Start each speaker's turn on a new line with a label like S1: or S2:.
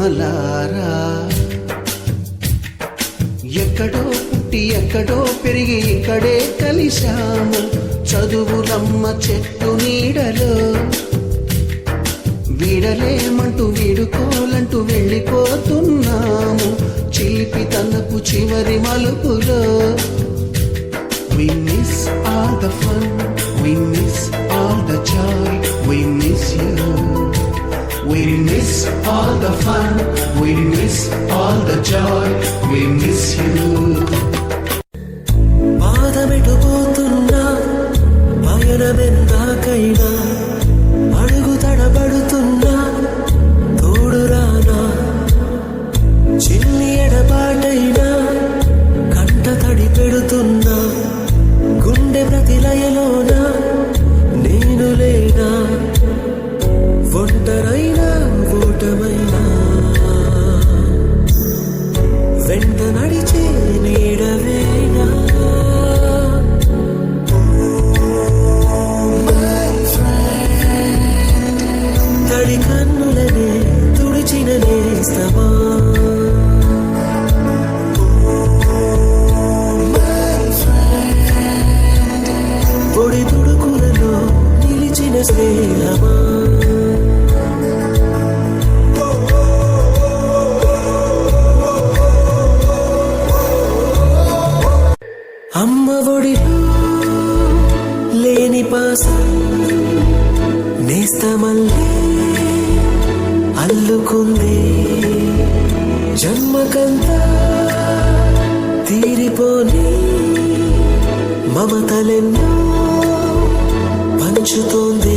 S1: ప్రేమలారా ఎక్కడో పుట్టి ఎక్కడో పెరిగి ఇక్కడే కలిశాము చదువులమ్మ చెట్టు నీడలో వీడలేమంటూ వీడుకోలంటూ వెళ్ళిపోతున్నాము చిలిపి తనకు చివరి మలుపులో We miss all the fun, we miss all the joy, we miss you. We miss all the fun, we miss all the joy, we miss you.
S2: పాదమెటు పోతున్నా పయనమెందాకైనా అడుగు తడబడుతున్నా తోడురానా చిన్ని ఎడబాటైనా కంట తడి పెడుతున్నా గుండె ప్రతిలయలోన నేను లేనా ఒంటరైనా ఓటమైనా వెంట నడిచే నీడవేనా తడి కన్నులనే తుడిచిన నేస్తమా పొడి తుడుకులలో నిలిచిన స్నేహమా అమ్మ ఒడిలో లేని పాసం నేస్తమల్లే అల్లుకుంది జన్మకంతా తీరిపోని మమతలెన్నో పంచుతోంది